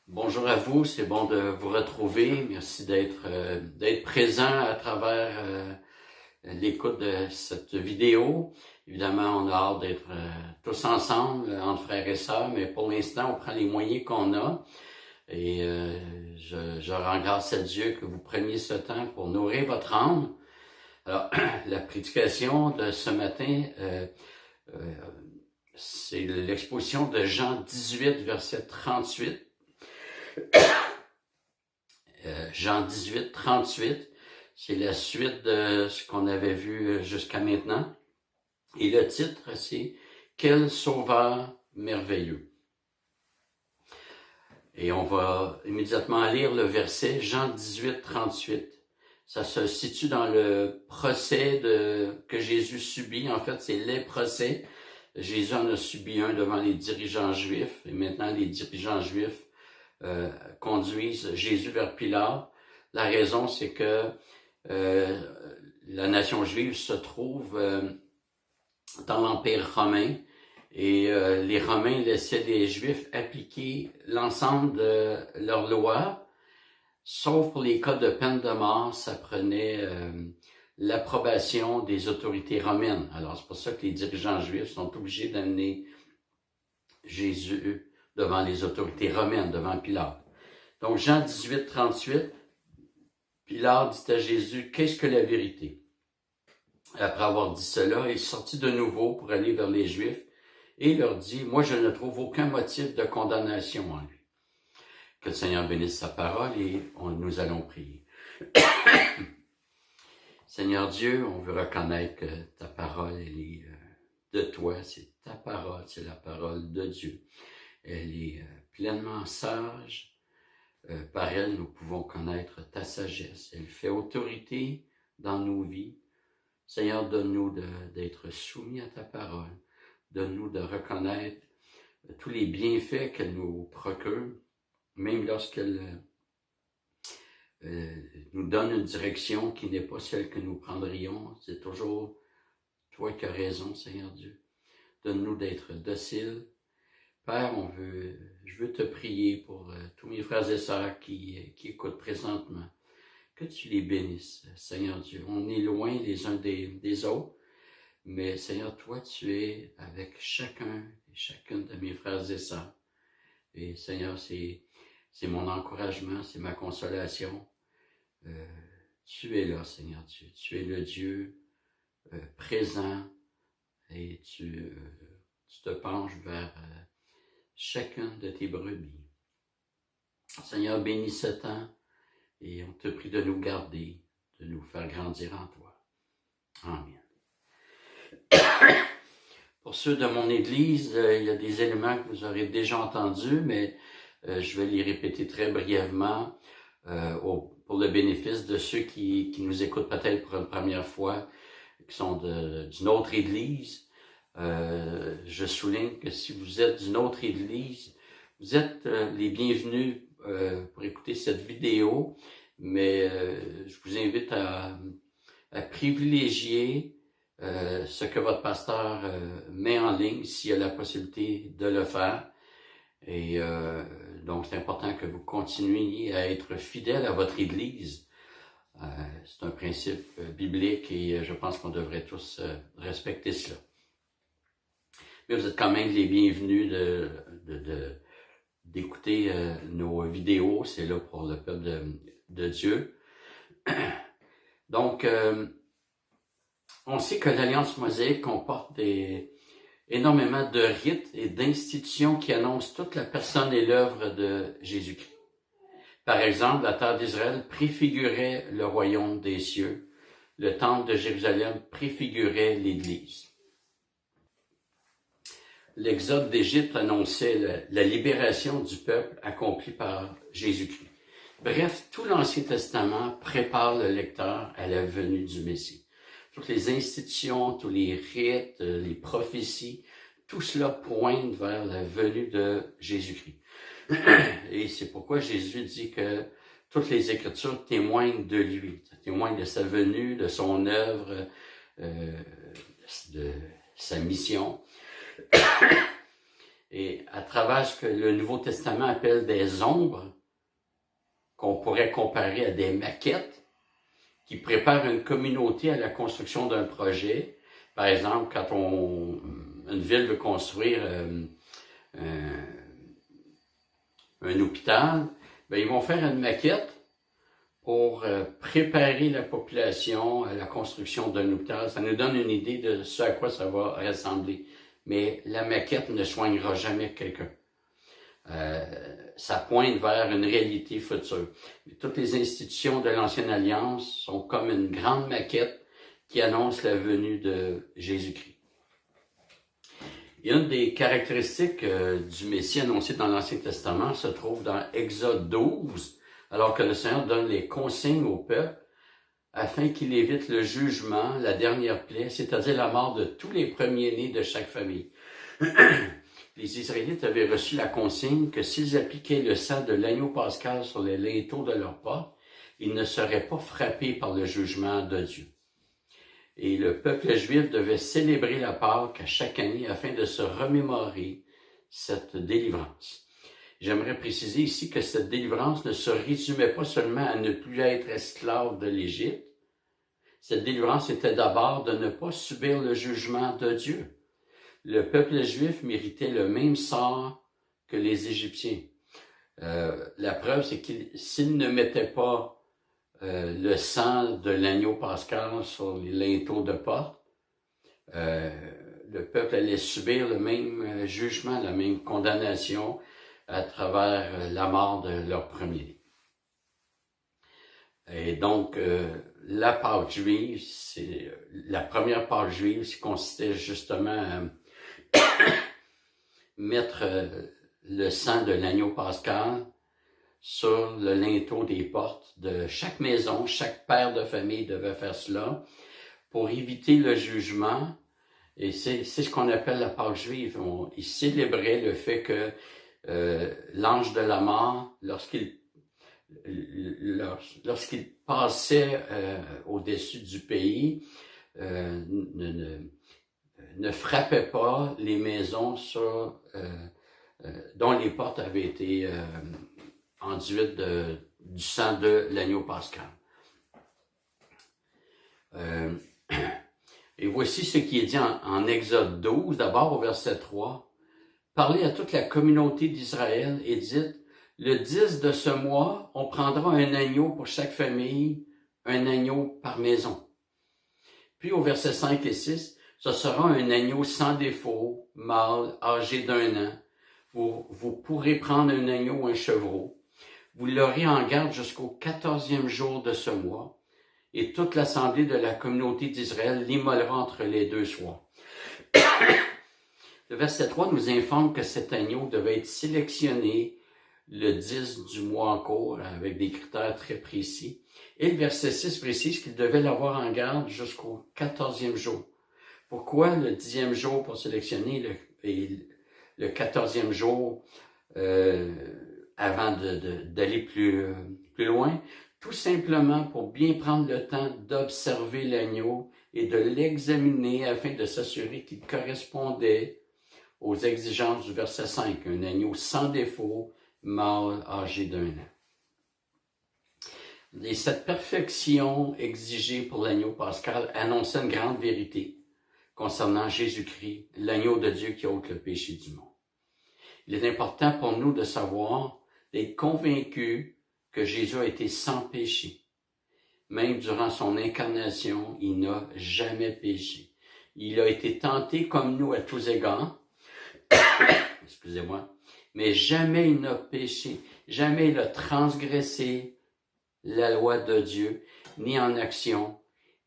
Bonjour à vous, c'est bon de vous retrouver. Merci d'être présent à travers l'écoute de cette vidéo. Évidemment, on a hâte d'être tous ensemble, entre frères et sœurs, mais pour l'instant, on prend les moyens qu'on a. Et je rends grâce à Dieu que vous preniez ce temps pour nourrir votre âme. Alors, la prédication de ce matin, c'est l'exposition de Jean 18, verset 38. Jean 18, 38, c'est la suite de ce qu'on avait vu jusqu'à maintenant. Et le titre, c'est « Quel sauveur merveilleux ». Et on va immédiatement lire le verset Jean 18, 38. Ça se situe dans le procès que Jésus subit. En fait, c'est les procès. Jésus en a subi un devant les dirigeants juifs. Et maintenant, les dirigeants juifs conduisent Jésus vers Pilate. La raison, c'est que la nation juive se trouve dans l'Empire romain et les Romains laissaient les Juifs appliquer l'ensemble de leurs lois, sauf pour les cas de peine de mort, ça prenait l'approbation des autorités romaines. Alors c'est pour ça que les dirigeants juifs sont obligés d'amener Jésus devant les autorités romaines, devant Pilate. Donc, Jean 18, 38, Pilate dit à Jésus, « Qu'est-ce que la vérité? » Après avoir dit cela, il sortit de nouveau pour aller vers les Juifs et leur dit, « Moi, je ne trouve aucun motif de condamnation en lui. » Que le Seigneur bénisse sa parole et nous allons prier. Seigneur Dieu, on veut reconnaître que ta parole, elle est de toi, c'est ta parole, c'est la parole de Dieu. Elle est pleinement sage. Par elle, nous pouvons connaître ta sagesse. Elle fait autorité dans nos vies. Seigneur, donne-nous d'être soumis à ta parole. Donne-nous de reconnaître tous les bienfaits qu'elle nous procure, même lorsqu'elle nous donne une direction qui n'est pas celle que nous prendrions. C'est toujours toi qui as raison, Seigneur Dieu. Donne-nous d'être dociles. Père, je veux te prier pour tous mes frères et sœurs qui écoutent présentement. Que tu les bénisses, Seigneur Dieu. On est loin les uns des autres, mais Seigneur, toi, tu es avec chacun et chacune de mes frères et sœurs. Et Seigneur, c'est mon encouragement, c'est ma consolation. Tu es là, Seigneur Dieu. Tu es le Dieu présent et tu te penches vers chacun de tes brebis. Seigneur, bénis ce temps et on te prie de nous garder, de nous faire grandir en toi. Amen. Pour ceux de mon Église, il y a des éléments que vous aurez déjà entendus, mais je vais les répéter très brièvement pour le bénéfice de ceux qui nous écoutent peut-être pour une première fois, qui sont d'une autre Église. Je souligne que si vous êtes d'une autre Église, vous êtes les bienvenus pour écouter cette vidéo, mais je vous invite à privilégier ce que votre pasteur met en ligne s'il y a la possibilité de le faire. Et donc, c'est important que vous continuiez à être fidèle à votre Église. C'est un principe biblique et je pense qu'on devrait tous respecter cela. Mais vous êtes quand même les bienvenus d'écouter nos vidéos. C'est là pour le peuple de Dieu. Donc, on sait que l'Alliance mosaïque comporte énormément de rites et d'institutions qui annoncent toute la personne et l'œuvre de Jésus-Christ. Par exemple, la terre d'Israël préfigurait le royaume des cieux. Le temple de Jérusalem préfigurait l'Église. L'exode d'Égypte annonçait la libération du peuple accomplie par Jésus-Christ. Bref, tout l'Ancien Testament prépare le lecteur à la venue du Messie. toutes les institutions, tous les rites, les prophéties, tout cela pointe vers la venue de Jésus-Christ. Et c'est pourquoi Jésus dit que toutes les Écritures témoignent de lui, témoignent de sa venue, de son œuvre, de sa mission. Et à travers ce que le Nouveau Testament appelle des ombres, qu'on pourrait comparer à des maquettes, qui préparent une communauté à la construction d'un projet. Par exemple, quand une ville veut construire un hôpital, ben ils vont faire une maquette pour préparer la population à la construction d'un hôpital. Ça nous donne une idée de ce à quoi ça va ressembler. Mais la maquette ne soignera jamais quelqu'un. Ça pointe vers une réalité future. Toutes les institutions de l'Ancienne Alliance sont comme une grande maquette qui annonce la venue de Jésus-Christ. Et une des caractéristiques du Messie annoncé dans l'Ancien Testament se trouve dans Exode 12, alors que le Seigneur donne les consignes au peuple afin qu'il évite le jugement, la dernière plaie, c'est-à-dire la mort de tous les premiers-nés de chaque famille. Les Israélites avaient reçu la consigne que s'ils appliquaient le sang de l'agneau pascal sur les linteaux de leur porte, ils ne seraient pas frappés par le jugement de Dieu. Et le peuple juif devait célébrer la Pâque à chaque année afin de se remémorer cette délivrance. J'aimerais préciser ici que cette délivrance ne se résumait pas seulement à ne plus être esclave de l'Égypte. Cette délivrance était d'abord de ne pas subir le jugement de Dieu. Le peuple juif méritait le même sort que les Égyptiens. La preuve, c'est que s'ils ne mettaient pas le sang de l'agneau pascal sur les linteaux de porte, le peuple allait subir le même jugement, la même condamnation à travers la mort de leur premier-né. Et donc, la Pâque juive, c'est la première Pâque juive, qui consistait justement à mettre le sang de l'agneau pascal sur le linteau des portes de chaque maison. Chaque père de famille devait faire cela pour éviter le jugement. Et c'est ce qu'on appelle la Pâque juive. Ils célébraient le fait que l'ange de la mort, lorsqu'il passait au-dessus du pays, ne frappait pas les maisons dont les portes avaient été enduites du sang de l'agneau pascal. Et voici ce qui est dit en Exode 12, d'abord au verset 3. « Parlez à toute la communauté d'Israël et dites, le 10 de ce mois, on prendra un agneau pour chaque famille, un agneau par maison. » Puis au verset 5 et 6, « Ce sera un agneau sans défaut, mâle, âgé d'1 an. Vous pourrez prendre un agneau ou un chevreau. Vous l'aurez en garde jusqu'au 14e jour de ce mois, et toute l'assemblée de la communauté d'Israël l'immolera entre les deux soirs. » Le verset 3 nous informe que cet agneau devait être sélectionné le 10 du mois en cours, avec des critères très précis. Et le verset 6 précise qu'il devait l'avoir en garde jusqu'au 14e jour. Pourquoi le 10e jour pour sélectionner et le 14e jour avant d'aller plus loin? Tout simplement pour bien prendre le temps d'observer l'agneau et de l'examiner afin de s'assurer qu'il correspondait aux exigences du verset 5, un agneau sans défaut, mâle, âgé d'1 an. Et cette perfection exigée pour l'agneau pascal annonçait une grande vérité concernant Jésus-Christ, l'agneau de Dieu qui ôte le péché du monde. Il est important pour nous de savoir, d'être convaincus que Jésus a été sans péché. Même durant son incarnation, il n'a jamais péché. Il a été tenté comme nous à tous égards, excusez-moi, mais jamais il n'a péché, jamais il a transgressé la loi de Dieu, ni en action,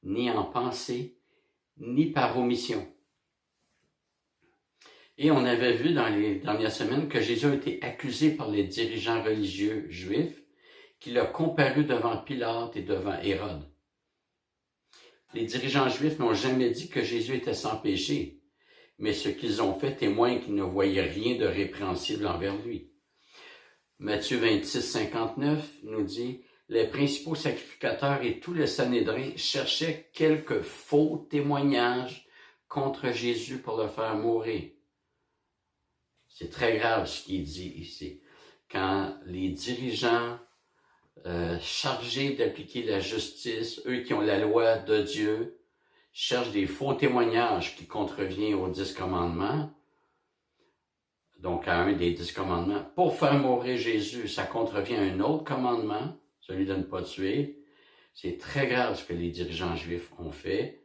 ni en pensée, ni par omission. Et on avait vu dans les dernières semaines que Jésus a été accusé par les dirigeants religieux juifs, qu'il a comparu devant Pilate et devant Hérode. Les dirigeants juifs n'ont jamais dit que Jésus était sans péché, mais ce qu'ils ont fait témoigne qu'ils ne voyaient rien de répréhensible envers lui. Matthieu 26, 59 nous dit « Les principaux sacrificateurs et tout le Sanhédrin cherchaient quelques faux témoignages contre Jésus pour le faire mourir. » C'est très grave ce qu'il dit ici. Quand les dirigeants chargés d'appliquer la justice, eux qui ont la loi de Dieu, cherchent des faux témoignages qui contreviennent aux 10 commandements, donc à un des 10 commandements, pour faire mourir Jésus, ça contrevient à un autre commandement, celui de ne pas tuer. C'est très grave ce que les dirigeants juifs ont fait.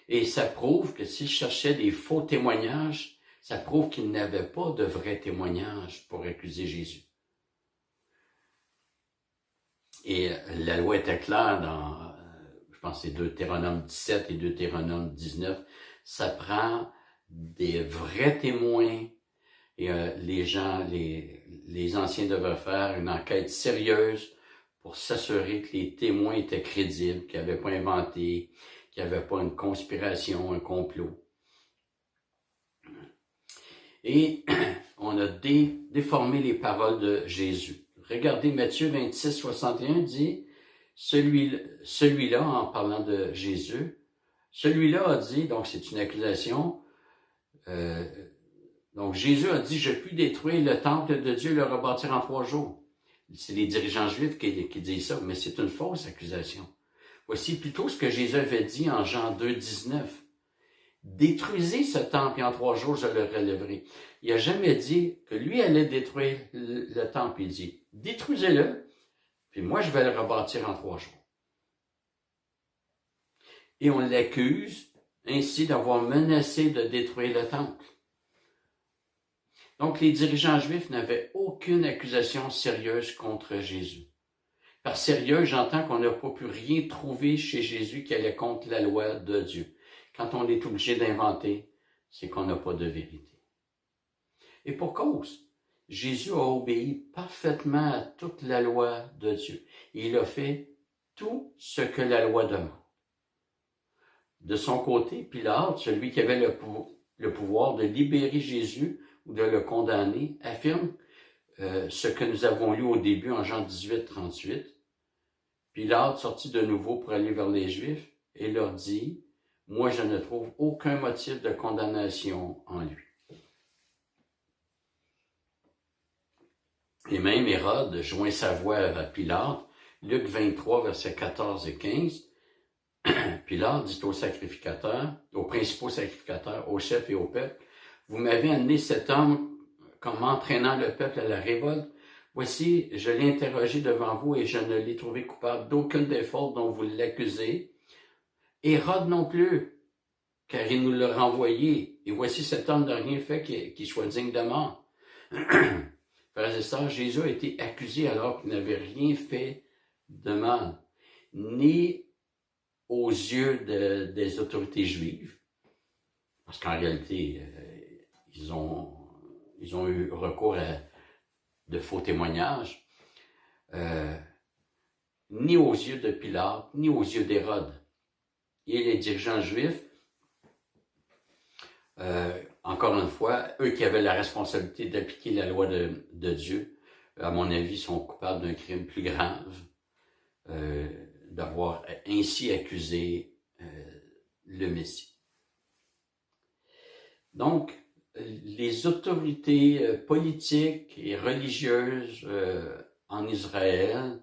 Et ça prouve que s'ils cherchaient des faux témoignages, ça prouve qu'ils n'avaient pas de vrais témoignages pour accuser Jésus. Et la loi était claire dans, je pense, c'est Deutéronome 17 et Deutéronome 19. Ça prend des vrais témoins et les anciens devaient faire une enquête sérieuse pour s'assurer que les témoins étaient crédibles, qu'ils n'avaient pas inventé, qu'il n'y avait pas une conspiration, un complot. Et on a déformé les paroles de Jésus. Regardez, Matthieu 26, 61 dit, celui-là, en parlant de Jésus, celui-là a dit, donc c'est une accusation, donc Jésus a dit, je puis détruire le temple de Dieu et le rebâtir en 3 jours. C'est les dirigeants juifs qui disent ça, mais c'est une fausse accusation. Voici plutôt ce que Jésus avait dit en Jean 2, 19. Détruisez ce temple et en 3 jours je le relèverai. Il n'a jamais dit que lui allait détruire le temple. Il dit, détruisez-le, puis moi je vais le rebâtir en 3 jours. Et on l'accuse ainsi d'avoir menacé de détruire le temple. Donc les dirigeants juifs n'avaient aucune accusation sérieuse contre Jésus. Par sérieux, j'entends qu'on n'a pas pu rien trouver chez Jésus qui allait contre la loi de Dieu. Quand on est obligé d'inventer, c'est qu'on n'a pas de vérité. Et pour cause, Jésus a obéi parfaitement à toute la loi de Dieu. Et il a fait tout ce que la loi demande. De son côté, Pilate, celui qui avait le pouvoir de libérer Jésus ou de le condamner, affirme ce que nous avons lu au début en Jean 18, 38. Pilate sortit de nouveau pour aller vers les Juifs et leur dit, « Moi, je ne trouve aucun motif de condamnation en lui. » Et même Hérode joint sa voix à Pilate, Luc 23, versets 14 et 15. Pilate dit aux sacrificateurs, aux principaux sacrificateurs, aux chefs et au peuple, « Vous m'avez amené cet homme comme entraînant le peuple à la révolte. Voici, je l'ai interrogé devant vous et je ne l'ai trouvé coupable d'aucune des fautes dont vous l'accusez. Hérode non plus, car il nous l'a renvoyé. Et voici, cet homme n'a rien fait qui soit digne de mort. » Frères et sœurs, Jésus a été accusé alors qu'il n'avait rien fait de mal, ni aux yeux des autorités juives, parce qu'en réalité, ils ont eu recours à de faux témoignages, ni aux yeux de Pilate, ni aux yeux d'Hérode. Et les dirigeants juifs, encore une fois, eux qui avaient la responsabilité d'appliquer la loi de Dieu, à mon avis, sont coupables d'un crime plus grave, d'avoir ainsi accusé le Messie. Donc, les autorités politiques et religieuses en Israël,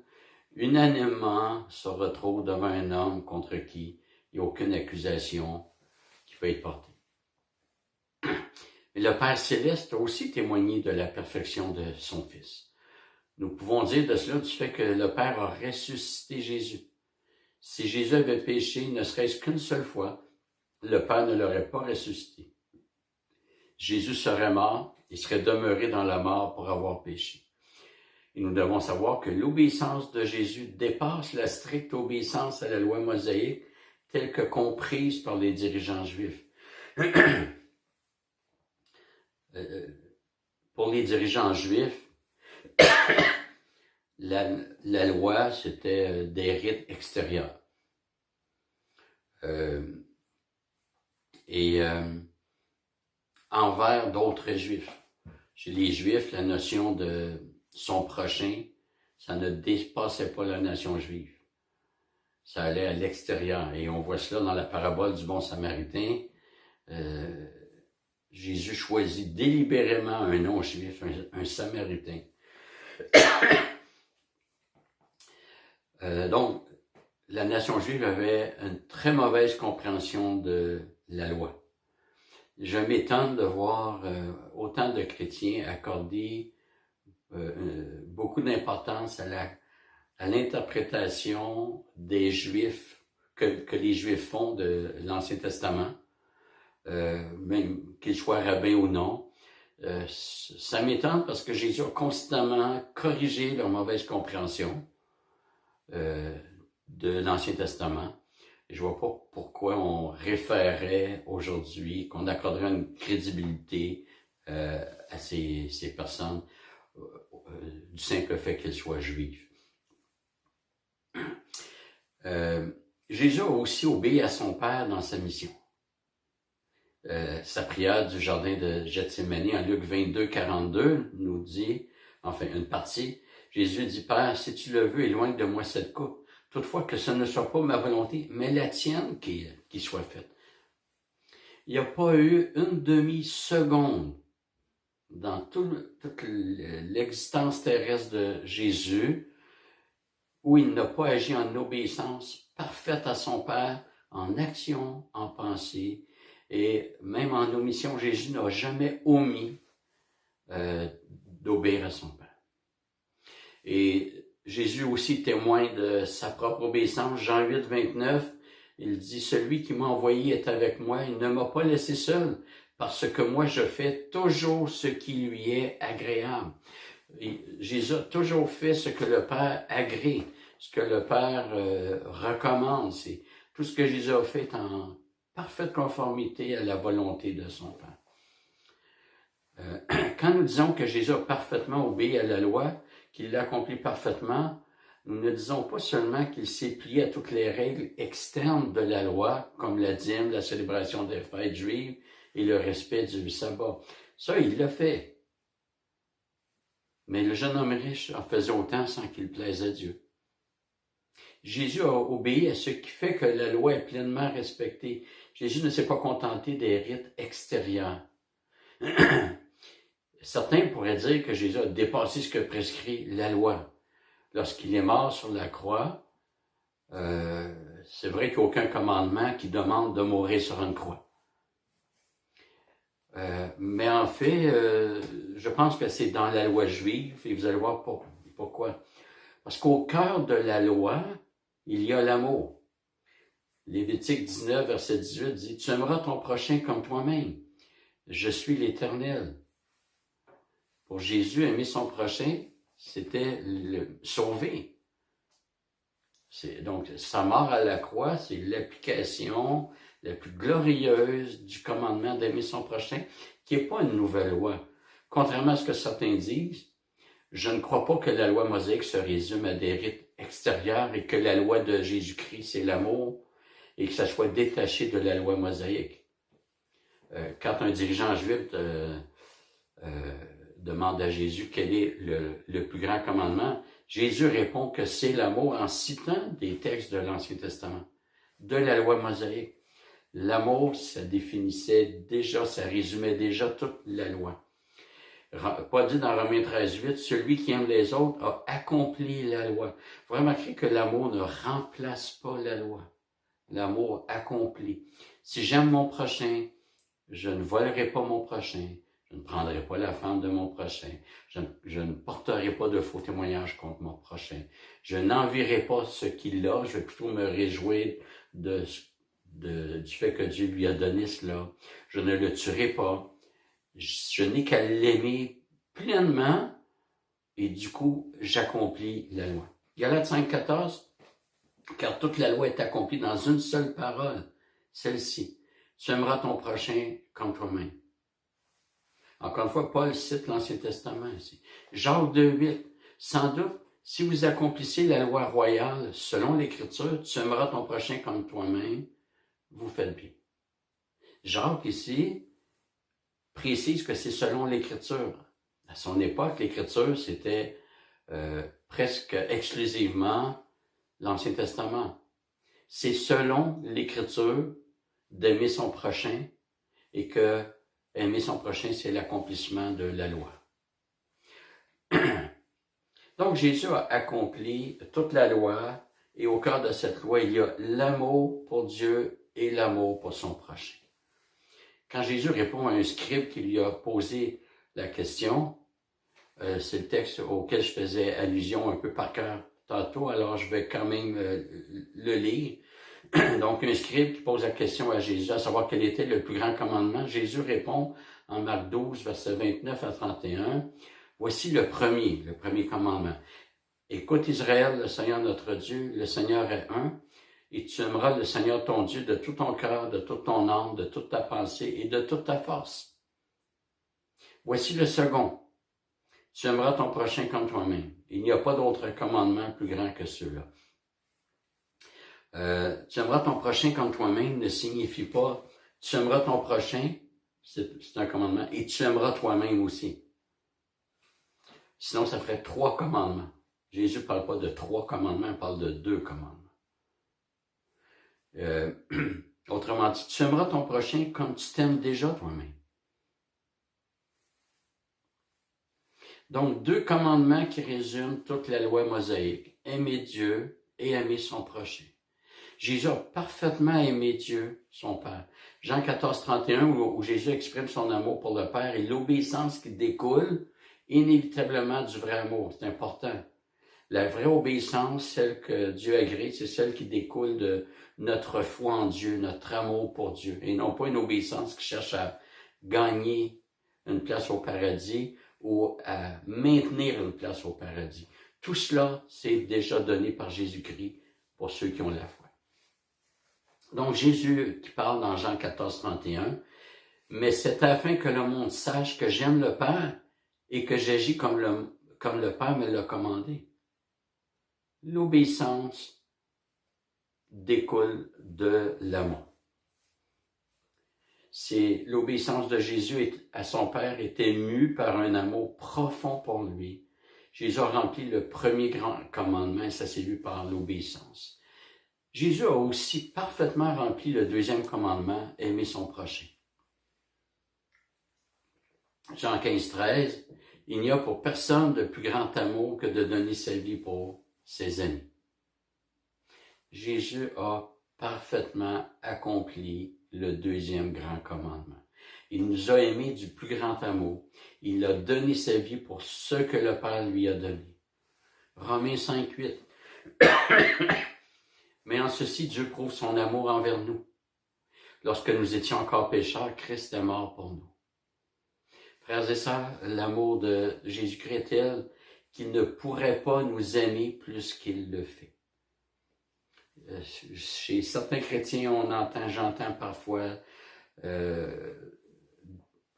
unanimement, se retrouvent devant un homme contre qui il n'y a aucune accusation qui peut être portée. Mais le Père Céleste a aussi témoigné de la perfection de son Fils. Nous pouvons dire de cela du fait que le Père a ressuscité Jésus. Si Jésus avait péché, ne serait-ce qu'une seule fois, le Père ne l'aurait pas ressuscité. Jésus serait mort, il serait demeuré dans la mort pour avoir péché. Et nous devons savoir que l'obéissance de Jésus dépasse la stricte obéissance à la loi mosaïque telle que comprise par les dirigeants juifs. Pour les dirigeants juifs, la loi, c'était des rites extérieurs. et envers d'autres Juifs. Chez les Juifs, la notion de son prochain, ça ne dépassait pas la nation juive. Ça allait à l'extérieur. Et on voit cela dans la parabole du bon Samaritain. Jésus choisit délibérément un non-juif, un Samaritain. Donc, la nation juive avait une très mauvaise compréhension de la loi. Je m'étonne de voir autant de chrétiens accorder beaucoup d'importance à l'interprétation des Juifs, que les Juifs font de l'Ancien Testament, même qu'ils soient rabbins ou non. Ça m'étonne parce que Jésus a constamment corrigé leur mauvaise compréhension de l'Ancien Testament. Et je vois pas pourquoi on référerait aujourd'hui, qu'on accorderait une crédibilité à ces personnes du simple fait qu'elles soient juives. Jésus a aussi obéi à son Père dans sa mission. Sa prière du jardin de Gethsémani en Luc 22, 42 nous dit, enfin une partie, Jésus dit, Père, si tu le veux, éloigne de moi cette coupe. Toutefois que ce ne soit pas ma volonté, mais la tienne qui soit faite. Il n'y a pas eu une demi-seconde dans toute l'existence terrestre de Jésus où il n'a pas agi en obéissance parfaite à son Père, en action, en pensée, et même en omission. Jésus n'a jamais omis d'obéir à son Père. Et Jésus aussi témoigne de sa propre obéissance. Jean 8, 29, il dit, « Celui qui m'a envoyé est avec moi, il ne m'a pas laissé seul, parce que moi je fais toujours ce qui lui est agréable. » Et Jésus a toujours fait ce que le Père agrée, ce que le Père recommande. C'est tout ce que Jésus a fait en parfaite conformité à la volonté de son Père. Quand nous disons que Jésus a parfaitement obéi à la loi, qu'il l'a accompli parfaitement, nous ne disons pas seulement qu'il s'est plié à toutes les règles externes de la loi, comme la dîme, la célébration des fêtes juives et le respect du sabbat. Ça, il l'a fait. Mais le jeune homme riche en faisait autant sans qu'il plaise à Dieu. Jésus a obéi à ce qui fait que la loi est pleinement respectée. Jésus ne s'est pas contenté des rites extérieurs. Certains pourraient dire que Jésus a dépassé ce que prescrit la loi. Lorsqu'il est mort sur la croix, c'est vrai qu'il n'y a aucun commandement qui demande de mourir sur une croix. Mais en fait, je pense que c'est dans la loi juive, et vous allez voir pourquoi. Parce qu'au cœur de la loi, il y a l'amour. Lévitique 19, verset 18 dit, « Tu aimeras ton prochain comme toi-même. Je suis l'Éternel. » Pour Jésus, aimer son prochain, c'était le sauver. Donc, sa mort à la croix, c'est l'application la plus glorieuse du commandement d'aimer son prochain, qui n'est pas une nouvelle loi. Contrairement à ce que certains disent, je ne crois pas que la loi mosaïque se résume à des rites extérieurs et que la loi de Jésus-Christ, c'est l'amour, et que ça soit détaché de la loi mosaïque. Quand un dirigeant juif demande à Jésus quel est le plus grand commandement, Jésus répond que c'est l'amour en citant des textes de l'Ancien Testament, de la loi mosaïque. L'amour, ça définissait déjà, ça résumait déjà toute la loi. Paul dit dans Romains 13, 8, celui qui aime les autres a accompli la loi. Vous remarquez que l'amour ne remplace pas la loi. L'amour accomplit. Si j'aime mon prochain, je ne volerai pas mon prochain. Je ne prendrai pas la femme de mon prochain. Je ne porterai pas de faux témoignages contre mon prochain. Je n'envierai pas ce qu'il a. Je vais plutôt me réjouir du fait que Dieu lui a donné cela. Je ne le tuerai pas. Je n'ai qu'à l'aimer pleinement et du coup, j'accomplis la loi. Galates 5, 14, car toute la loi est accomplie dans une seule parole, celle-ci. Tu aimeras ton prochain comme toi-même. Encore une fois, Paul cite l'Ancien Testament ici. Jacques 2, 8, sans doute, si vous accomplissez la loi royale selon l'Écriture, tu aimeras ton prochain comme toi-même, vous faites bien. Jacques ici précise que c'est selon l'Écriture. À son époque, l'Écriture, c'était presque exclusivement l'Ancien Testament. C'est selon l'Écriture d'aimer son prochain et que aimer son prochain, c'est l'accomplissement de la loi. Donc, Jésus a accompli toute la loi et au cœur de cette loi, il y a l'amour pour Dieu et l'amour pour son prochain. Quand Jésus répond à un scribe qui lui a posé la question, c'est le texte auquel je faisais allusion un peu par cœur tantôt, alors je vais quand même le lire. Donc, un scribe qui pose la question à Jésus, à savoir quel était le plus grand commandement. Jésus répond en Marc 12, versets 29 à 31, « Voici le premier commandement. Écoute Israël, le Seigneur notre Dieu, le Seigneur est un, et tu aimeras le Seigneur ton Dieu de tout ton cœur, de toute ton âme, de toute ta pensée et de toute ta force. Voici le second. Tu aimeras ton prochain comme toi-même. Il n'y a pas d'autre commandement plus grand que ceux-là. Tu aimeras ton prochain comme toi-même ne signifie pas tu aimeras ton prochain, c'est un commandement, et tu aimeras toi-même aussi. Sinon, ça ferait 3 commandements. Jésus ne parle pas de 3 commandements, il parle de 2 commandements. Autrement dit, tu aimeras ton prochain comme tu t'aimes déjà toi-même. Donc, 2 commandements qui résument toute la loi mosaïque. Aimer Dieu et aimer son prochain. Jésus a parfaitement aimé Dieu, son Père. Jean 14, 31, où Jésus exprime son amour pour le Père et l'obéissance qui découle inévitablement du vrai amour. C'est important. La vraie obéissance, celle que Dieu agrée, c'est celle qui découle de notre foi en Dieu, notre amour pour Dieu, et non pas une obéissance qui cherche à gagner une place au paradis ou à maintenir une place au paradis. Tout cela, c'est déjà donné par Jésus-Christ pour ceux qui ont la foi. Donc, Jésus qui parle dans Jean 14, 31, « Mais c'est afin que le monde sache que j'aime le Père et que j'agis comme le Père me l'a commandé. » L'obéissance découle de l'amour. C'est l'obéissance de Jésus à son Père est émue par un amour profond pour lui. Jésus a rempli le premier grand commandement et ça s'est lu par l'obéissance. Jésus a aussi parfaitement rempli le deuxième commandement, aimer son prochain. Jean 15, 13, « Il n'y a pour personne de plus grand amour que de donner sa vie pour ses amis. » Jésus a parfaitement accompli le deuxième grand commandement. Il nous a aimés du plus grand amour. Il a donné sa vie pour ce que le Père lui a donné. Romains 5, 8. Mais en ceci, Dieu prouve son amour envers nous. Lorsque nous étions encore pécheurs, Christ est mort pour nous. Frères et sœurs, l'amour de Jésus-Christ est tel qu'il ne pourrait pas nous aimer plus qu'il le fait. Chez certains chrétiens, j'entends parfois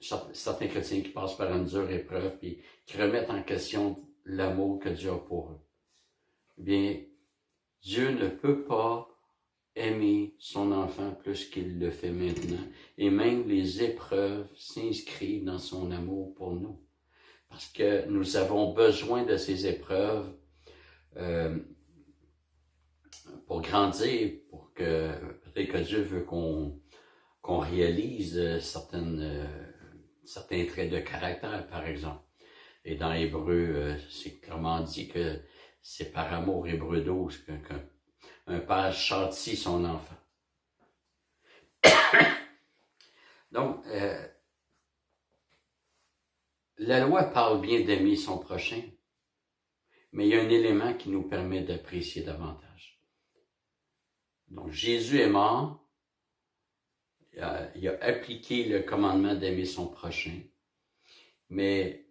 certains chrétiens qui passent par une dure épreuve et qui remettent en question l'amour que Dieu a pour eux. Eh bien, Dieu ne peut pas aimer son enfant plus qu'il le fait maintenant. Et même les épreuves s'inscrivent dans son amour pour nous. Parce que nous avons besoin de ces épreuves pour grandir, pour que peut-être que Dieu veut qu'on réalise certains traits de caractère, par exemple. Et dans Hébreu, c'est clairement dit que c'est par amour, Hébreu 12, qu'un père châtie son enfant. Donc, la loi parle bien d'aimer son prochain, mais il y a un élément qui nous permet d'apprécier davantage. Donc, Jésus est mort, il a appliqué le commandement d'aimer son prochain, mais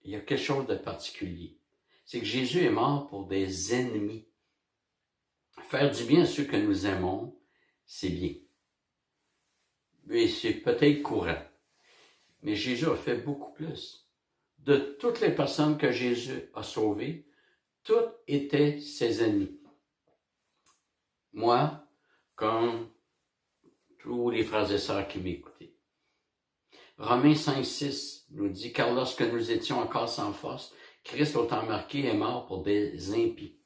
il y a quelque chose de particulier. C'est que Jésus est mort pour des ennemis. Faire du bien à ceux que nous aimons, c'est bien. Mais c'est peut-être courant. Mais Jésus a fait beaucoup plus. De toutes les personnes que Jésus a sauvées, toutes étaient ses ennemis. Moi, comme tous les frères et sœurs qui m'écoutaient. Romains 5, 6 nous dit, car lorsque nous étions encore sans force, Christ au temps marqué est mort pour des impies.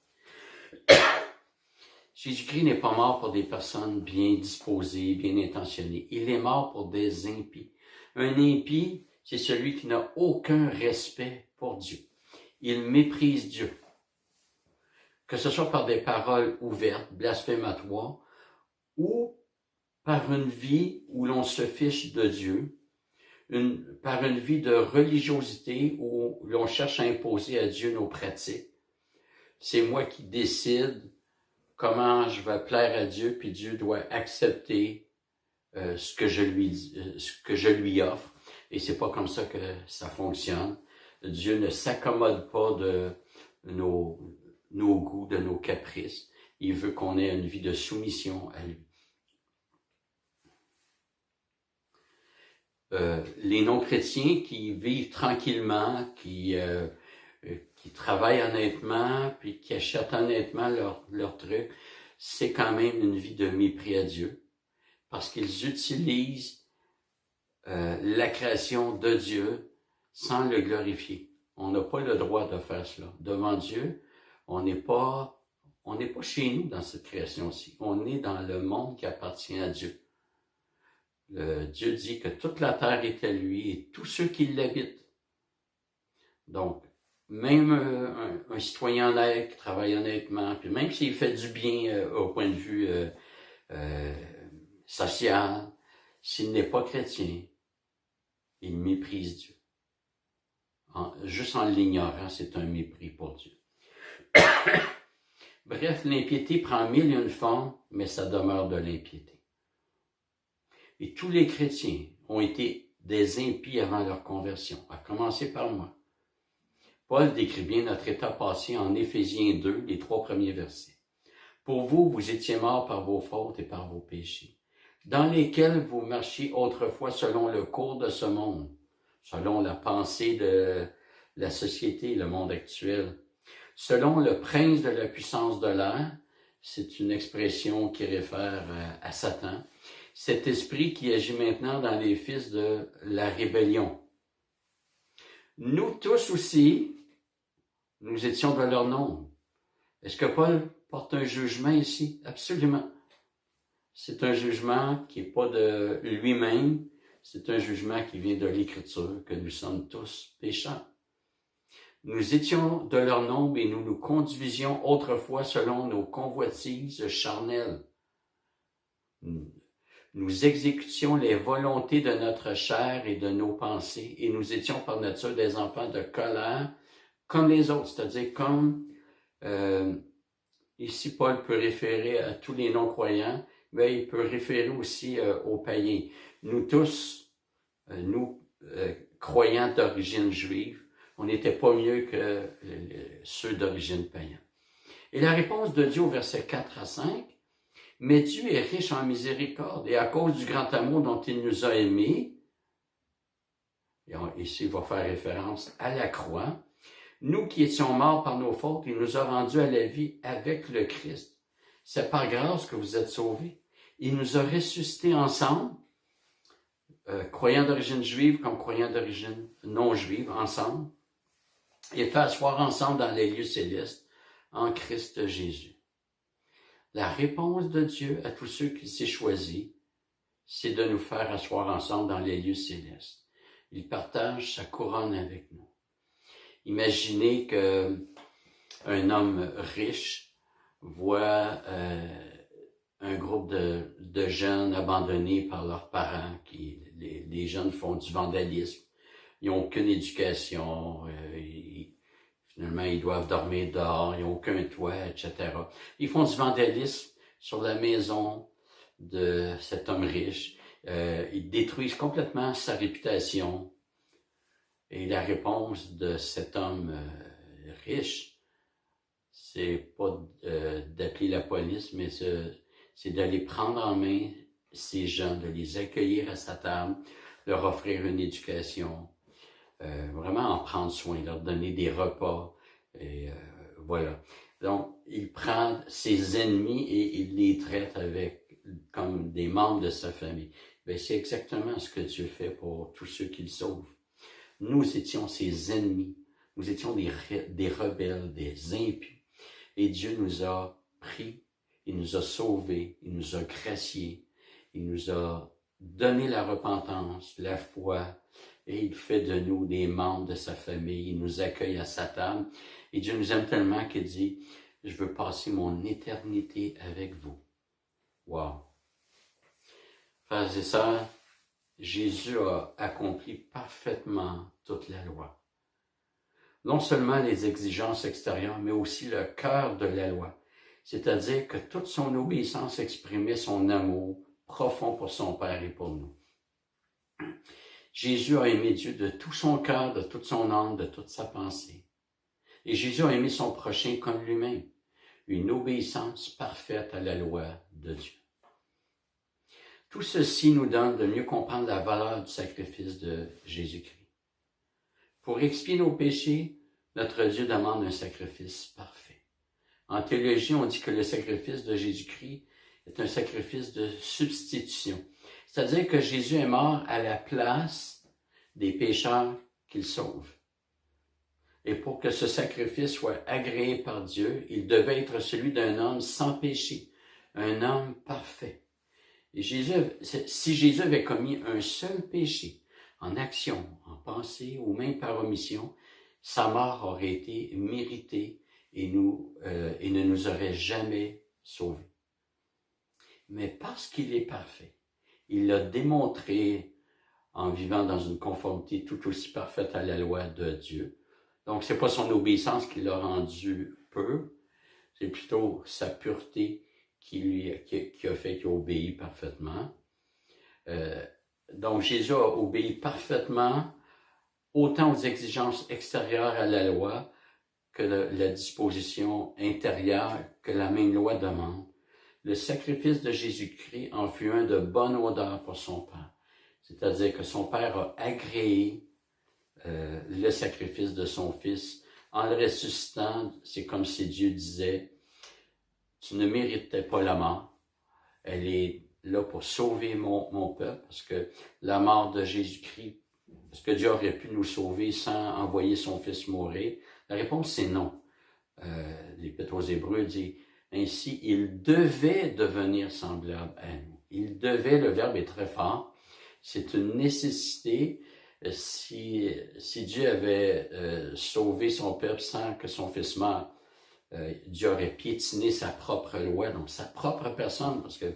Jésus-Christ n'est pas mort pour des personnes bien disposées, bien intentionnées. Il est mort pour des impies. Un impie, c'est celui qui n'a aucun respect pour Dieu. Il méprise Dieu. Que ce soit par des paroles ouvertes, blasphématoires, ou par une vie où l'on se fiche de Dieu, par une vie de religiosité où l'on cherche à imposer à Dieu nos pratiques. C'est moi qui décide comment je vais plaire à Dieu, puis Dieu doit accepter ce que je lui offre. Et c'est pas comme ça que ça fonctionne. Dieu ne s'accommode pas de nos goûts, de nos caprices. Il veut qu'on ait une vie de soumission à lui. Les non-chrétiens qui vivent tranquillement, qui travaillent honnêtement, puis qui achètent honnêtement leur truc, c'est quand même une vie de mépris à Dieu, parce qu'ils utilisent la création de Dieu sans le glorifier. On n'a pas le droit de faire cela. Devant Dieu, on n'est pas chez nous dans cette création-ci. On est dans le monde qui appartient à Dieu. Dieu dit que toute la terre est à lui et tous ceux qui l'habitent. Donc, même un citoyen honnête qui travaille honnêtement, puis même s'il fait du bien au point de vue social, s'il n'est pas chrétien, il méprise Dieu. Juste en l'ignorant, c'est un mépris pour Dieu. Bref, l'impiété prend 1001 formes, mais ça demeure de l'impiété. Et tous les chrétiens ont été des impies avant leur conversion, à commencer par moi. Paul décrit bien notre état passé en Éphésiens 2, les 3 premiers versets. Pour vous, vous étiez morts par vos fautes et par vos péchés, dans lesquels vous marchiez autrefois selon le cours de ce monde, selon la pensée de la société, le monde actuel, selon le prince de la puissance de l'air, c'est une expression qui réfère à Satan, cet esprit qui agit maintenant dans les fils de la rébellion. Nous tous aussi, nous étions de leur nombre. Est-ce que Paul porte un jugement ici? Absolument. C'est un jugement qui n'est pas de lui-même, c'est un jugement qui vient de l'Écriture, que nous sommes tous pécheurs. Nous étions de leur nombre et nous nous conduisions autrefois selon nos convoitises charnelles. Nous exécutions les volontés de notre chair et de nos pensées, et nous étions par nature des enfants de colère, comme les autres, c'est-à-dire comme, ici Paul peut référer à tous les non-croyants, mais il peut référer aussi aux païens. Nous tous, croyants d'origine juive, on n'était pas mieux que ceux d'origine païenne. Et la réponse de Dieu au verset 4 à 5, « Mais Dieu est riche en miséricorde, et à cause du grand amour dont il nous a aimés, » et ici il va faire référence à la croix, « nous qui étions morts par nos fautes, il nous a rendus à la vie avec le Christ. C'est par grâce que vous êtes sauvés. Il nous a ressuscités ensemble, croyants d'origine juive comme croyants d'origine non juive, ensemble, et fait asseoir ensemble dans les lieux célestes en Christ Jésus. » La réponse de Dieu à tous ceux qui s'est choisis, c'est de nous faire asseoir ensemble dans les lieux célestes. Il partage sa couronne avec nous. Imaginez qu'un homme riche voit un groupe de jeunes abandonnés par leurs parents, les jeunes font du vandalisme, ils n'ont aucune éducation, finalement ils doivent dormir dehors, ils n'ont aucun toit, etc. Ils font du vandalisme sur la maison de cet homme riche, ils détruisent complètement sa réputation. Et la réponse de cet homme riche, c'est pas d'appeler la police, mais c'est d'aller prendre en main ces gens, de les accueillir à sa table, leur offrir une éducation, vraiment en prendre soin, leur donner des repas, et voilà. Donc, il prend ses ennemis et il les traite avec comme des membres de sa famille. Ben, c'est exactement ce que Dieu fait pour tous ceux qu'il sauve. Nous étions ses ennemis. Nous étions des rebelles, des impies. Et Dieu nous a pris, il nous a sauvés, il nous a graciés, il nous a donné la repentance, la foi, et il fait de nous des membres de sa famille. Il nous accueille à sa table. Et Dieu nous aime tellement qu'il dit, je veux passer mon éternité avec vous. Wow! Frères et sœurs, Jésus a accompli parfaitement toute la loi. Non seulement les exigences extérieures, mais aussi le cœur de la loi. C'est-à-dire que toute son obéissance exprimait son amour profond pour son Père et pour nous. Jésus a aimé Dieu de tout son cœur, de toute son âme, de toute sa pensée. Et Jésus a aimé son prochain comme lui-même. Une obéissance parfaite à la loi de Dieu. Tout ceci nous donne de mieux comprendre la valeur du sacrifice de Jésus-Christ. Pour expier nos péchés, notre Dieu demande un sacrifice parfait. En théologie, on dit que le sacrifice de Jésus-Christ est un sacrifice de substitution. C'est-à-dire que Jésus est mort à la place des pécheurs qu'il sauve. Et pour que ce sacrifice soit agréé par Dieu, il devait être celui d'un homme sans péché, un homme parfait. Et si Jésus avait commis un seul péché, en action, en pensée ou même par omission, sa mort aurait été méritée et ne nous aurait jamais sauvés. Mais parce qu'il est parfait, il l'a démontré en vivant dans une conformité tout aussi parfaite à la loi de Dieu. Donc, c'est pas son obéissance qui l'a rendu peu, c'est plutôt sa pureté qui a fait qu'il a obéi parfaitement. Donc, Jésus a obéi parfaitement autant aux exigences extérieures à la loi que la disposition intérieure que la même loi demande. Le sacrifice de Jésus-Christ en fut un de bonne odeur pour son Père. C'est-à-dire que son Père a agréé le sacrifice de son Fils. En le ressuscitant, c'est comme si Dieu disait, tu ne méritais pas la mort. Elle est là pour sauver mon peuple, parce que la mort de Jésus-Christ, est-ce que Dieu aurait pu nous sauver sans envoyer son Fils mourir? La réponse, c'est non. L'Épître aux Hébreux dit, ainsi, il devait devenir semblable à nous. Il devait, le verbe est très fort, c'est une nécessité. Si Dieu avait sauvé son peuple sans que son Fils meure, Dieu aurait piétiné sa propre loi, donc sa propre personne, parce que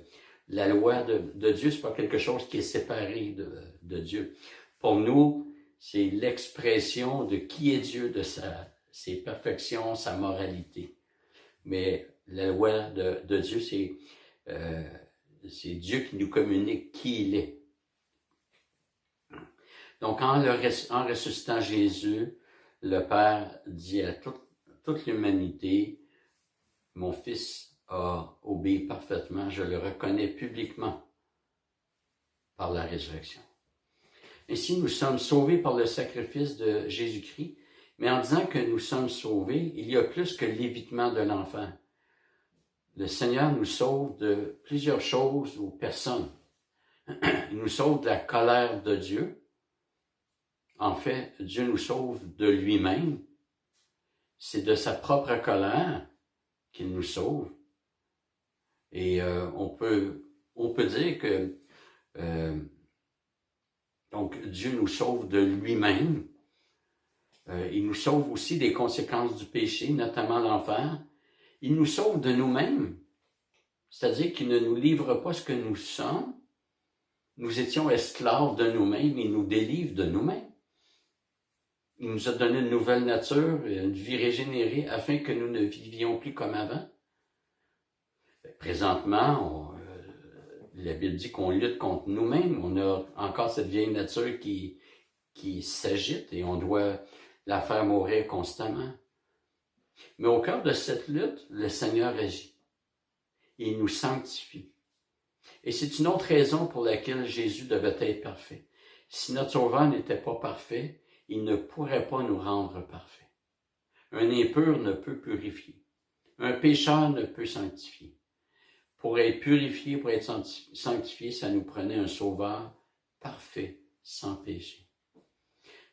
la loi de Dieu, c'est pas quelque chose qui est séparé de Dieu. Pour nous, c'est l'expression de qui est Dieu, de ses perfections, sa moralité. Mais la loi de Dieu, c'est Dieu qui nous communique qui il est. Donc, en ressuscitant Jésus, le Père dit à toute l'humanité, mon Fils a obéi parfaitement, je le reconnais publiquement par la résurrection. Ainsi, nous sommes sauvés par le sacrifice de Jésus-Christ, mais en disant que nous sommes sauvés, il y a plus que l'évitement de l'enfer. Le Seigneur nous sauve de plusieurs choses ou personnes. Il nous sauve de la colère de Dieu. En fait, Dieu nous sauve de lui-même. C'est de sa propre colère qu'il nous sauve. Et on peut dire que donc Dieu nous sauve de lui-même. Il nous sauve aussi des conséquences du péché, notamment l'enfer. Il nous sauve de nous-mêmes. C'est-à-dire qu'il ne nous livre pas ce que nous sommes. Nous étions esclaves de nous-mêmes. Il nous délivre de nous-mêmes. Il nous a donné une nouvelle nature, une vie régénérée, afin que nous ne vivions plus comme avant. Présentement, la Bible dit qu'on lutte contre nous-mêmes. On a encore cette vieille nature qui s'agite et on doit la faire mourir constamment. Mais au cœur de cette lutte, le Seigneur agit. Il nous sanctifie. Et c'est une autre raison pour laquelle Jésus devait être parfait. Si notre Sauveur n'était pas parfait, il ne pourrait pas nous rendre parfaits. Un impur ne peut purifier. Un pécheur ne peut sanctifier. Pour être purifié, pour être sanctifié, ça nous prenait un sauveur parfait, sans péché.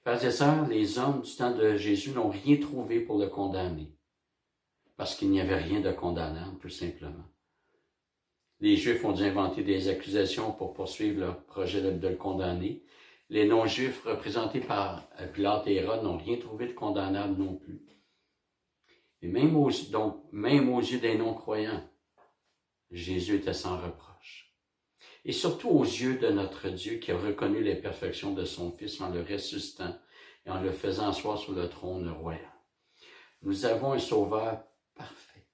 Frères et sœurs, les hommes du temps de Jésus n'ont rien trouvé pour le condamner, parce qu'il n'y avait rien de condamnable, tout simplement. Les Juifs ont dû inventer des accusations pour poursuivre leur projet de le condamner. Les non-Juifs, représentés par Pilate et Hérode, n'ont rien trouvé de condamnable non plus. Et même aux yeux des non-croyants, Jésus était sans reproche. Et surtout aux yeux de notre Dieu qui a reconnu les perfections de son Fils en le ressuscitant et en le faisant asseoir sur le trône royal. Nous avons un Sauveur parfait.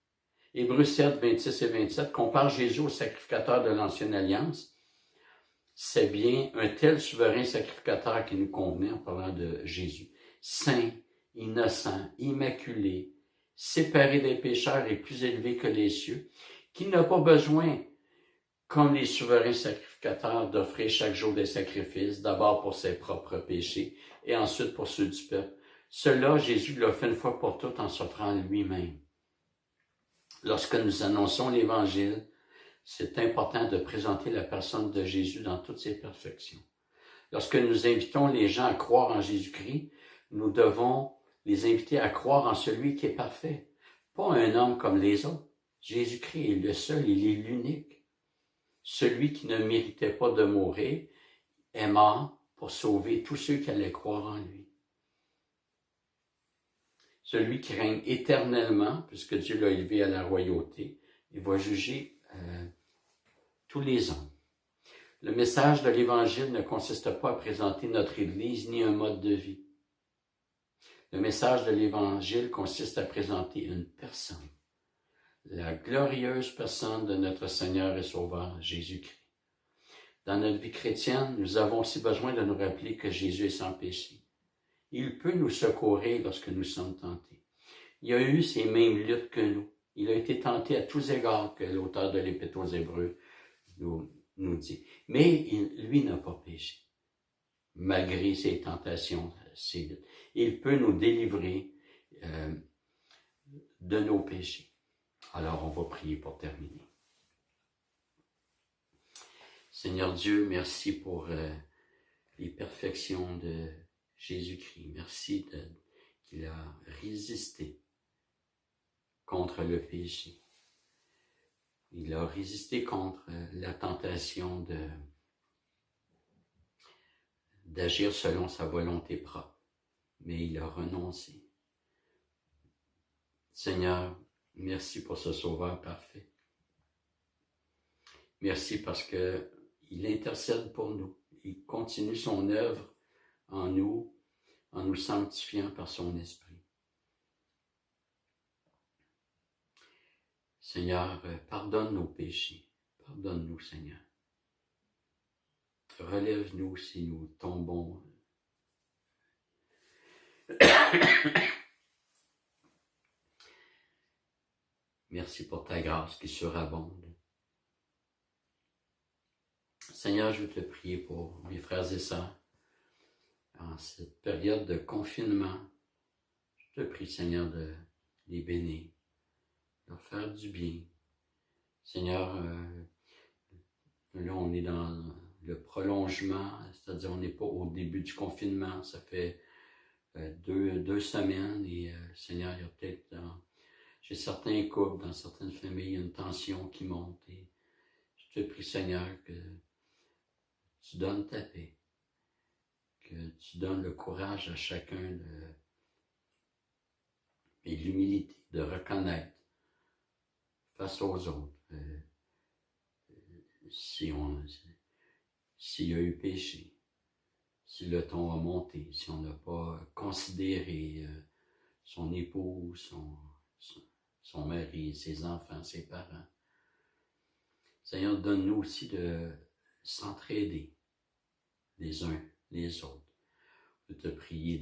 Hébreux 7, 26 et 27 compare Jésus au sacrificateur de l'Ancienne Alliance. C'est bien un tel souverain sacrificateur qui nous convenait en parlant de Jésus. Saint, innocent, immaculé, séparé des pécheurs et plus élevé que les cieux, qui n'a pas besoin, comme les souverains sacrificateurs, d'offrir chaque jour des sacrifices, d'abord pour ses propres péchés et ensuite pour ceux du peuple. Cela, Jésus l'a fait une fois pour toutes en s'offrant lui-même. Lorsque nous annonçons l'Évangile, c'est important de présenter la personne de Jésus dans toutes ses perfections. Lorsque nous invitons les gens à croire en Jésus-Christ, nous devons les inviter à croire en celui qui est parfait, pas un homme comme les autres. Jésus-Christ est le seul, il est l'unique. Celui qui ne méritait pas de mourir est mort pour sauver tous ceux qui allaient croire en lui. Celui qui règne éternellement, puisque Dieu l'a élevé à la royauté, il va juger tous les hommes. Le message de l'Évangile ne consiste pas à présenter notre Église ni un mode de vie. Le message de l'Évangile consiste à présenter une personne, la glorieuse personne de notre Seigneur et Sauveur, Jésus-Christ. Dans notre vie chrétienne, nous avons aussi besoin de nous rappeler que Jésus est sans péché. Il peut nous secourir lorsque nous sommes tentés. Il a eu ces mêmes luttes que nous. Il a été tenté à tous égards, que l'auteur de l'Épître aux Hébreux nous dit. Mais lui n'a pas péché, malgré ses tentations, ses luttes. Il peut nous délivrer de nos péchés. Alors, on va prier pour terminer. Seigneur Dieu, merci pour les perfections de Jésus-Christ. Merci qu'il a résisté contre le péché. Il a résisté contre la tentation d'agir selon sa volonté propre, mais il a renoncé. Seigneur, merci pour ce Sauveur parfait. Merci parce que il intercède pour nous. Il continue son œuvre en nous sanctifiant par son Esprit. Seigneur, pardonne nos péchés. Pardonne-nous, Seigneur. Relève-nous si nous tombons. Merci pour ta grâce qui surabonde. Seigneur, je veux te prier pour mes frères et sœurs en cette période de confinement. Je te prie, Seigneur, de les bénir, de leur faire du bien. Seigneur, là, on est dans le prolongement, c'est-à-dire on n'est pas au début du confinement, ça fait deux semaines et Seigneur, il y a peut-être, chez certains couples, dans certaines familles, il y a une tension qui monte et je te prie, Seigneur, que tu donnes ta paix, que tu donnes le courage à chacun et l'humilité de reconnaître face aux autres s'il y a eu péché, si le ton a monté, si on n'a pas considéré son épouse, son mari, ses enfants, ses parents. Seigneur, donne-nous aussi de s'entraider les uns les autres. Je veux te prier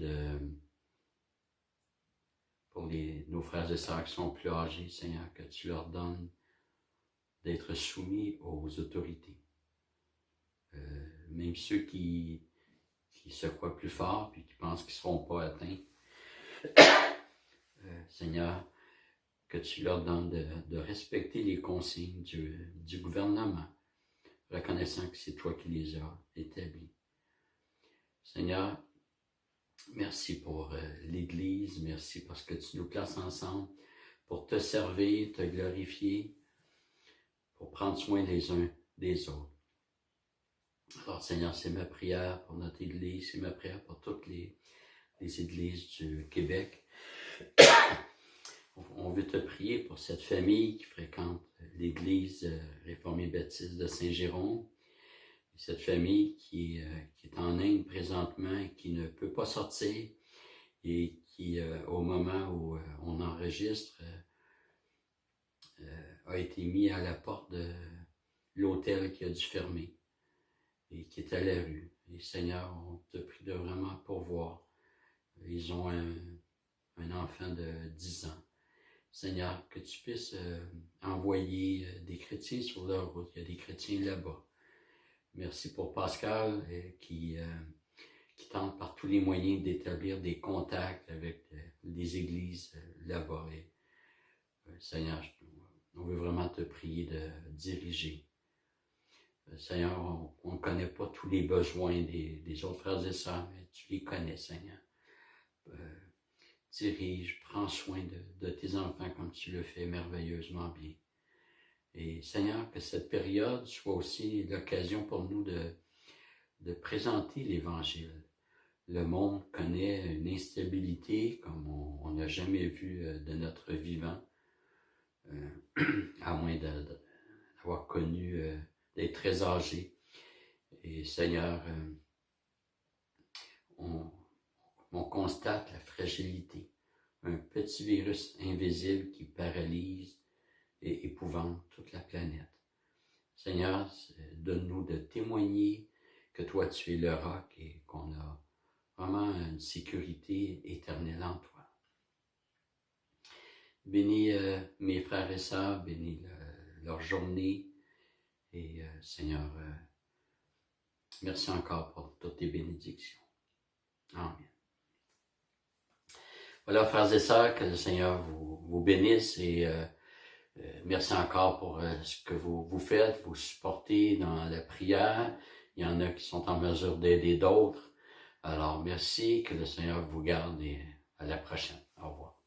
pour nos frères et sœurs qui sont plus âgés, Seigneur, que tu leur donnes d'être soumis aux autorités. Même ceux qui se croient plus forts et qui pensent qu'ils ne seront pas atteints. Seigneur, que tu leur donnes de respecter les consignes du gouvernement, reconnaissant que c'est toi qui les as établis. Seigneur, merci pour l'Église, merci parce que tu nous places ensemble pour te servir, te glorifier, pour prendre soin les uns des autres. Alors Seigneur, c'est ma prière pour notre Église, c'est ma prière pour toutes les églises du Québec. On veut te prier pour cette famille qui fréquente l'Église réformée baptiste de Saint-Jérôme. Cette famille qui est en Inde présentement et qui ne peut pas sortir et qui, au moment où on enregistre, a été mis à la porte de l'hôtel qui a dû fermer et qui est à la rue. Et Seigneur, on te prie de vraiment pourvoir. Ils ont un enfant de 10 ans. Seigneur, que tu puisses envoyer des chrétiens sur leur route. Il y a des chrétiens là-bas. Merci pour Pascal qui tente par tous les moyens d'établir des contacts avec des églises là-bas. Et, Seigneur, on veut vraiment te prier de diriger. Seigneur, on ne connaît pas tous les besoins des autres frères et sœurs, mais tu les connais, Seigneur. Dirige, prends soin de tes enfants comme tu le fais merveilleusement bien. Et Seigneur, que cette période soit aussi l'occasion pour nous de présenter l'Évangile. Le monde connaît une instabilité comme on n'a jamais vu de notre vivant, à moins d'avoir connu, d'être très âgé. Et Seigneur, on constate la fragilité, un petit virus invisible qui paralyse et épouvante toute la planète. Seigneur, donne-nous de témoigner que toi tu es le roc et qu'on a vraiment une sécurité éternelle en toi. Bénis mes frères et sœurs, bénis leur journée et Seigneur, merci encore pour toutes tes bénédictions. Amen. Voilà, frères et sœurs, que le Seigneur vous bénisse et merci encore pour ce que vous faites, vous supportez dans la prière. Il y en a qui sont en mesure d'aider d'autres. Alors, merci, que le Seigneur vous garde et à la prochaine. Au revoir.